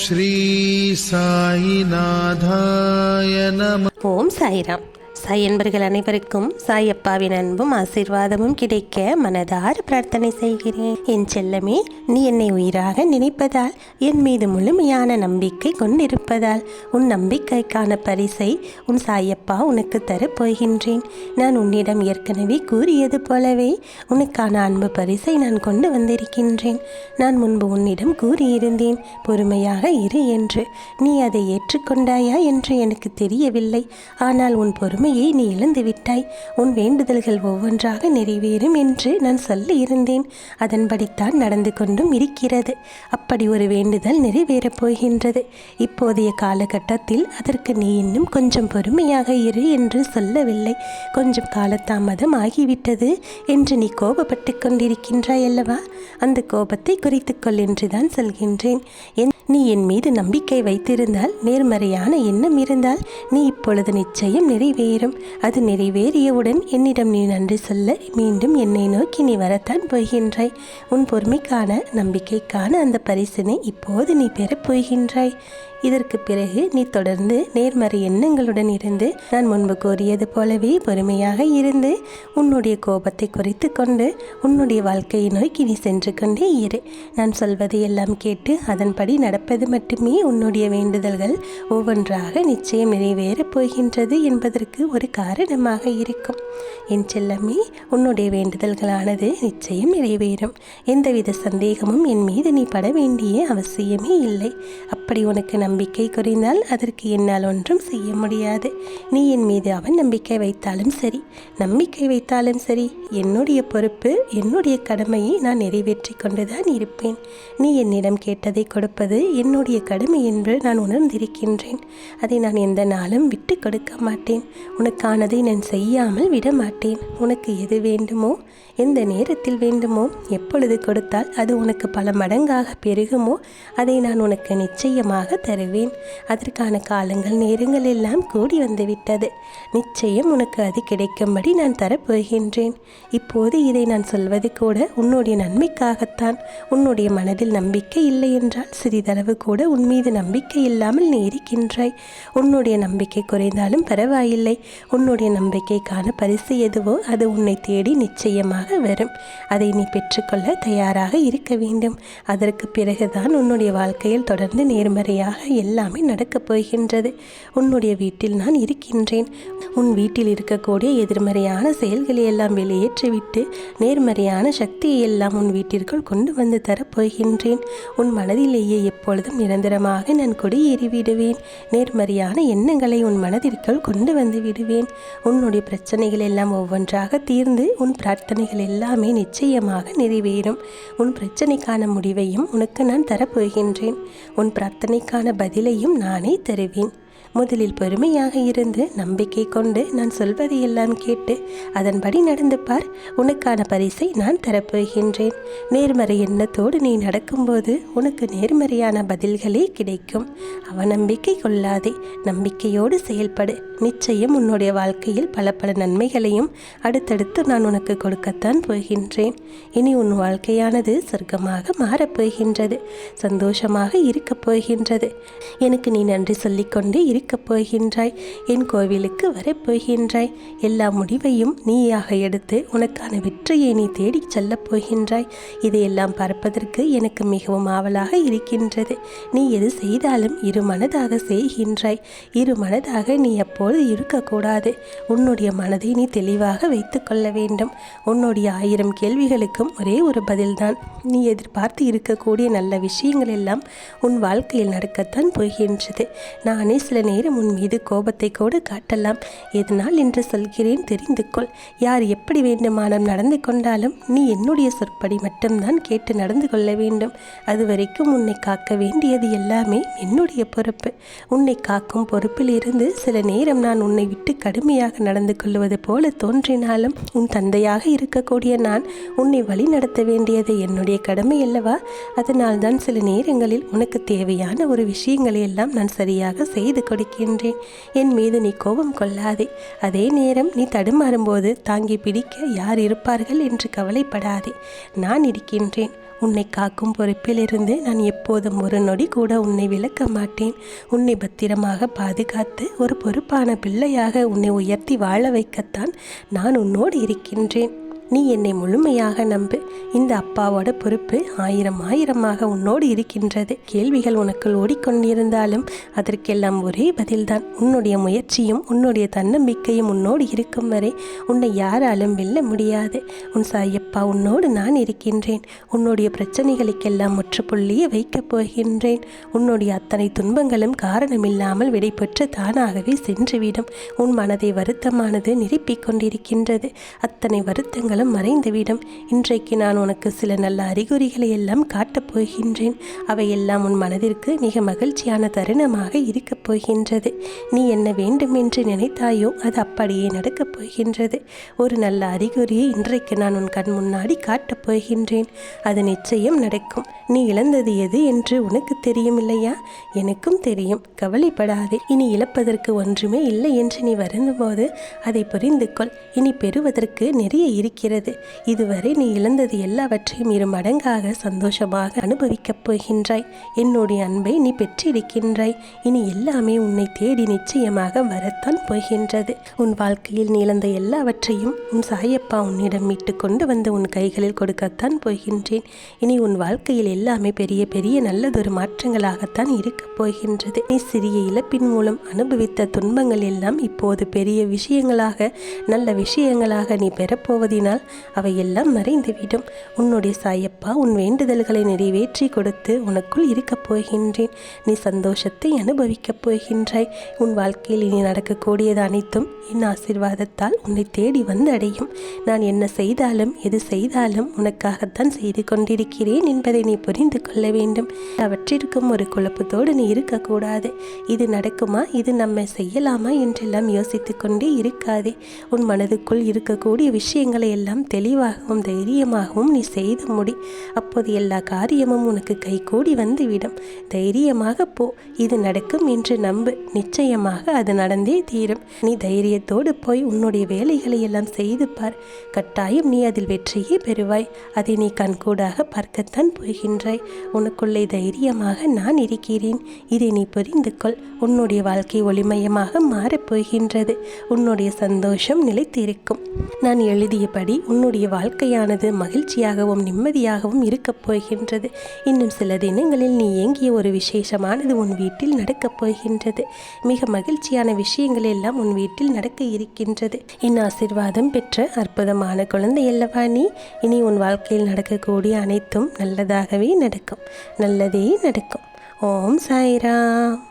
श्री साईनाथाय नमः. ஓம் சாய்ராம். சாய் என்பர்கள் அனைவருக்கும் சாயப்பாவின் அன்பும் ஆசீர்வாதமும் கிடைக்க மனதார பிரார்த்தனை செய்கிறேன். என் செல்லமே, நீ என்னை உயிராக நினைப்பதால், என் மீது முழுமையான நம்பிக்கை கொண்டிருப்பதால், உன் நம்பிக்கைக்கான பரிசை உன் சாயப்பா உனக்கு தரப்போகின்றேன். நான் உன்னிடம் ஏற்கனவே கூறியது போலவே உனக்கான அன்பு பரிசை நான் கொண்டு வந்திருக்கின்றேன். நான் முன்பு உன்னிடம் கூறியிருந்தேன், பொறுமையாக இரு என்று. நீ அதை ஏற்றுக்கொண்டாயா என்று எனக்கு தெரியவில்லை. ஆனால் உன் பொறுமையை நீ இழந்து விட்டாய். உன் வேண்டுதல்கள் ஒவ்வொன்றாக நிறைவேறும் என்று நான் சொல்லியிருந்தேன். அதன்படித்தான் நடந்து கொண்டும் இருக்கிறது. அப்படி ஒரு வேண்டுதல் நிறைவேறப் போகின்றது. இப்போதைய காலகட்டத்தில் அதற்கு நீ இன்னும் கொஞ்சம் பொறுமையாக இரு என்று சொல்லவில்லை. கொஞ்சம் காலதாமதம் ஆகிவிட்டது என்று நீ கோபப்பட்டு கொண்டிருக்கின்றாய் அல்லவா? அந்த கோபத்தை குறைத்துக்கொள் என்றுதான் சொல்கின்றேன். நீ என் மீது நம்பிக்கை வைத்திருந்தால், நேர்மறையான எண்ணம் இருந்தால், நீ இப்பொழுது நிச்சயம் நிறைவேறும். அது நிறைவேறியவுடன் என்னிடம் நீ நன்றி சொல்ல மீண்டும் என்னை நோக்கி நீ வரத்தான் போகின்றாய். உன் பொறுமைக்கான, நம்பிக்கைக்கான அந்த பரிசினை இப்போது நீ பெறப் போகின்றாய். இதற்கு பிறகு நீ தொடர்ந்து நேர்மறை எண்ணங்களுடன் இருந்து, நான் முன்பு கூறியது போலவே பொறுமையாக இருந்து, உன்னுடைய கோபத்தை குறைத்து கொண்டு உன்னுடைய வாழ்க்கையை நோக்கி நீ சென்று கொண்டே இரு. நான் சொல்வதை எல்லாம் கேட்டு அதன்படி நடப்பது மட்டுமே உன்னுடைய வேண்டுதல்கள் ஒவ்வொன்றாக நிச்சயம் நிறைவேறப் போகின்றது என்பதற்கு ஒரு காரணமாக இருக்கும். என் செல்லமே, உன்னுடைய வேண்டுதல்களானது நிச்சயம் நிறைவேறும். எந்தவித சந்தேகமும் என் மீது நீ பட வேண்டிய அவசியமே இல்லை. அப்படி உனக்கு நம்பிக்கை குறைந்தால் அதற்கு என்னால் ஒன்றும் செய்ய முடியாது. நீ என் மீது அவநம்பிக்கை வைத்தாலும் சரி, நம்பிக்கை வைத்தாலும் சரி, என்னுடைய பொறுப்பு, என்னுடைய கடமையை நான் நிறைவேற்றி கொண்டுதான் இருப்பேன். நீ என்னிடம் கேட்டதை கொடுப்பது என்னுடைய கடமை என்று நான் உணர்ந்திருக்கின்றேன். அதை நான் எந்த நாளும் விட்டு கொடுக்க மாட்டேன். உனக்கானதை நான் செய்யாமல் விட மாட்டேன். உனக்கு எது வேண்டுமோ, எந்த நேரத்தில் வேண்டுமோ, எப்பொழுது கொடுத்தால் அது உனக்கு பல மடங்காக பெருகுமோ அதை நான் உனக்கு நிச்சயமாக தருவேன். அதற்கான காலங்கள், நேரங்கள் எல்லாம் கூடி வந்துவிட்டது. நிச்சயம் உனக்கு அது கிடைக்கும்படி நான் தரப்போகின்றேன். இப்போது இதை நான் சொல்வது கூட உன்னுடைய நன்மைக்காகத்தான். உன்னுடைய மனதில் நம்பிக்கை இல்லை என்றால் சிறிதளவு கூட உன் மீது நம்பிக்கை இல்லாமல் நீ இருக்கின்றாய். உன்னுடைய நம்பிக்கை குறைந்தாலும் பரவாயில்லை. உன்னுடைய நம்பிக்கைக்கான பரிசு எதுவோ அது உன்னை தேடி நிச்சயமாக வரும். அதை நீ பெற்றுக்கொள்ள தயாராக இருக்க வேண்டும். அதற்கு பிறகுதான் உன்னுடைய வாழ்க்கையில் தொடர்ந்து நேர்மறையாக எல்லாமே நடக்கப் போகின்றது. உன்னுடைய வீட்டில் நான் இருக்கின்றேன். உன் வீட்டில் இருக்கக்கூடிய எதிர்மறையான செயல்களை எல்லாம் வெளியேற்றிவிட்டு நேர்மறையான சக்தியை எல்லாம் உன் வீட்டிற்குள் கொண்டு வந்து தரப்போகின்றேன். உன் மனதிலேயே எப்பொழுதும் நிரந்தரமாக நான் குடியேறி விடுவேன். நேர்மறையான எண்ணங்களை உன் மனதிற்குள் கொண்டு வந்து விடுவேன். உன்னுடைய பிரச்சனைகள் எல்லாம் ஒவ்வொன்றாக தீர்ந்து உன் பிரார்த்தனைகள் எல்லாமே நிச்சயமாக நிறைவேறும். உன் பிரச்சனைக்கான முடிவையும் உனக்கு நான் தரப்போகின்றேன். உன் பிரார்த்தனைக்கான பதிலையும் நானே தருவேன். முதலில் பொறுமையாக இருந்து நம்பிக்கை கொண்டு நான் சொல்வதை எல்லாம் கேட்டு அதன்படி நடந்து பார். உனக்கான பரிசை நான் தரப்போகின்றேன். நேர்மறை எண்ணத்தோடு நீ நடக்கும்போது உனக்கு நேர்மறையான பதில்களே கிடைக்கும். அவநம்பிக்கை கொள்ளாதே, நம்பிக்கையோடு செயல்படு. நிச்சயம் உன்னுடைய வாழ்க்கையில் பல பல நன்மைகளையும் அடுத்தடுத்து நான் உனக்கு கொடுக்கத்தான் போகின்றேன். இனி உன் வாழ்க்கையானது சொர்க்கமாக மாறப்போகின்றது. சந்தோஷமாக இருக்கப் போகின்றது. எனக்கு நீ நன்றி சொல்லிக்கொண்டே இருக்கப் போகின்றாய். என் கோவிலுக்கு வரப்போகின்றாய். எல்லா முடிவையும் நீயாக எடுத்து உனக்கான வெற்றியை நீ தேடிச் செல்லப் போகின்றாய். இதையெல்லாம் பார்ப்பதற்கு எனக்கு மிகவும் ஆவலாக இருக்கின்றது. நீ எது செய்தாலும் இருமனதாக செய்கின்றாய். இருமனதாக நீ அப்போது இருக்கக்கூடாது. உன்னுடைய மனதை நீ தெளிவாக வைத்து கொள்ள வேண்டும். உன்னுடைய 1000 கேள்விகளுக்கும் ஒரே ஒரு பதில்தான். நீ எதிர்பார்த்து இருக்கக்கூடிய நல்ல விஷயங்கள் எல்லாம் உன் வாழ்க்கையில் நடக்கத்தான் போகின்றது. நானே சில நேரம் உன் மீது கோபத்தை கூட காட்டலாம். எதனால் என்று சொல்கிறேன், தெரிந்து கொள். யார் எப்படி வேண்டுமானம் நடந்து கொண்டாலும் நீ என்னுடைய சொற்படி மட்டும்தான் கேட்டு நடந்து கொள்ள வேண்டும். அதுவரைக்கும் உன்னை காக்க வேண்டியது எல்லாமே என்னுடைய பொறுப்பு. உன்னை காக்கும் பொறுப்பில் இருந்து சில நேரம் நான் உன்னை விட்டு கடுமையாக நடந்து கொள்வது போல தோன்றினாலும் உன் தந்தையாக இருக்கக்கூடிய நான் உன்னை வழி நடத்த வேண்டியது என்னுடைய கடமை அல்லவா? அதனால் தான் சில நேரங்களில் உனக்கு தேவையான ஒரு விஷயங்களை எல்லாம் நான் சரியாக செய்து கொடுக்கின்றேன். என் மீது நீ கோபம் கொள்ளாதே. அதே நேரம் நீ தடுமாறும்போது தாங்கி பிடிக்க யார் இருப்பார்கள் என்று கவலைப்படாதே. நான் இருக்கின்றேன். உன்னை காக்கும் பொறுப்பிலிருந்து நான் எப்போதும் ஒரு நொடி கூட உன்னை விலக்க மாட்டேன். உன்னை பத்திரமாக பாதுகாத்து ஒரு பொறுப்பான பிள்ளையாக உன்னை உயர்த்தி வாழ வைக்கத்தான் நான் உன்னோடு இருக்கின்றேன். நீ என்னை முழுமையாக நம்பு. இந்த அப்பாவோட பொறுப்பு ஆயிரமாக உன்னோடு இருக்கின்றது. கேள்விகள் உனக்குள் ஓடிக்கொண்டிருந்தாலும் அதற்கெல்லாம் ஒரே பதில்தான். உன்னுடைய முயற்சியும் உன்னுடைய தன்னம்பிக்கையும் உன்னோடு இருக்கும் வரை உன்னை யாராலும் வெல்ல முடியாது. உன் சாயப்பா உன்னோடு நான் இருக்கின்றேன். உன்னுடைய பிரச்சனைகளுக்கெல்லாம் முற்றுப்புள்ளியை வைக்கப் போகின்றேன். உன்னுடைய அத்தனை துன்பங்களும் காரணமில்லாமல் விடைபெற்று தானாகவே சென்றுவிடும். உன் மனதை வருத்தமானது நிரப்பிக் கொண்டிருக்கின்றது. அத்தனை வருத்தங்களும் மறைந்துவிடும். இன்றைக்கு நான் உனக்கு சில நல்ல அறிகுறிகளை எல்லாம் காட்டப் போகின்றேன். அவையெல்லாம் உன் மனதிற்கு மிக மகிழ்ச்சியான தருணமாக இருக்கப் போகின்றது. நீ என்ன வேண்டும் என்று நினைத்தாயோ அது அப்படியே நடக்கப் போகின்றது. ஒரு நல்ல அறிகுறியை இன்றைக்கு நான் உன் கண் முன்னாடி காட்டப் போகின்றேன். அது நிச்சயம் நடக்கும். நீ இழந்தது எது என்று உனக்கு தெரியும் இல்லையா? எனக்கும் தெரியும். கவலைப்படாதே. இனி இழப்பதற்கு ஒன்றுமே இல்லை என்று நீ வருந்தும்போது அதை புரிந்து கொள். இனி பெறுவதற்கு நிறைய இருக்கிறது. இதுவரை நீ இழந்தது எல்லாவற்றையும் 2 மடங்காக சந்தோஷமாக அனுபவிக்கப் போகின்றாய். என்னுடைய அன்பை நீ பெற்றிருக்கின்றாய். இனி எல்லாமே உன்னை தேடி நிச்சயமாக வரத்தான் போகின்றது. உன் வாழ்க்கையில் நீ இழந்த எல்லாவற்றையும் உன் சாயப்பா உன்னிடம் மீட்டு கொண்டு வந்து உன் கைகளில் கொடுக்கத்தான் போகின்றேன். இனி உன் வாழ்க்கையில் எல்லாமே பெரிய நல்லதொரு மாற்றங்களாகத்தான் இருக்கப் போகின்றது. நீ சிறிய இழப்பின் மூலம் அனுபவித்த துன்பங்கள் எல்லாம் இப்போது பெரிய விஷயங்களாக நல்ல விஷயங்களாக நீ பெறப்போவதினால் அவையெல்லாம் மறைந்துவிடும். உன்னுடைய சாயப்பா உன் வேண்டுதல்களை நிறைவேற்றி கொடுத்து உனக்குள் இருக்கப் போகின்றேன். நீ சந்தோஷத்தை அனுபவிக்கப் போகின்றாய். உன் வாழ்க்கையில் இனி நடக்கக்கூடியது அனைத்தும் என் ஆசீர்வாதத்தால் உன்னை தேடி வந்து அடையும். நான் என்ன செய்தாலும் எது செய்தாலும் உனக்காகத்தான் செய்து கொண்டிருக்கிறேன் என்பதை நீ புரிந்து கொள்ள வேண்டும். அவற்றிற்கும் ஒரு குழப்பத்தோடு நீ இருக்கக்கூடாது. இது நடக்குமா, இது நம்ம செய்யலாமா என்றெல்லாம் யோசித்து கொண்டே இருக்காதே. உன் மனதுக்குள் இருக்கக்கூடிய விஷயங்களை எல்லாம் தெளிவாகவும் தைரியமாகவும் நீ செய்து முடி. அப்போது எல்லா காரியமும் உனக்கு கைகூடி வந்துவிடும். தைரியமாக போ. இது நடக்கும் என்று நம்பு. நிச்சயமாக அது நடந்தே தீரும். நீ தைரியத்தோடு போய் உன்னுடைய வேலைகளை எல்லாம் செய்து பார். கட்டாயம் நீ அதில் வெற்றியே பெறுவாய். அதை நீ கண்கூடாக பார்க்கத்தான் போகின்றாய். உனக்குள்ளே தைரியமாக நான் இருக்கிறேன். இதை நீ புரிந்து கொள். உன்னுடைய வாழ்க்கை ஒளிமயமாக மாறப்போகின்றது. உன்னுடைய சந்தோஷம் நிலைத்திருக்கும். நான் எழுதியபடி உன்னுடைய வாழ்க்கையானது மகிழ்ச்சியாகவும் நிம்மதியாகவும் இருக்கப் போகின்றது. இன்னும் சில தினங்களில் நீ ஏங்கிய ஒரு விசேஷமானது உன் வீட்டில் நடக்கப் போகின்றது. மிக மகிழ்ச்சியான விஷயங்கள் எல்லாம் உன் வீட்டில் நடக்க இருக்கின்றது. என் ஆசீர்வாதம் பெற்ற அற்புதமான குழந்தை அல்லவா நீ? இனி உன் வாழ்க்கையில் நடக்கக்கூடிய அனைத்தும் நல்லதாகவே நடக்கும். நல்லதே நடக்கும். ஓம் சாய்ராம்.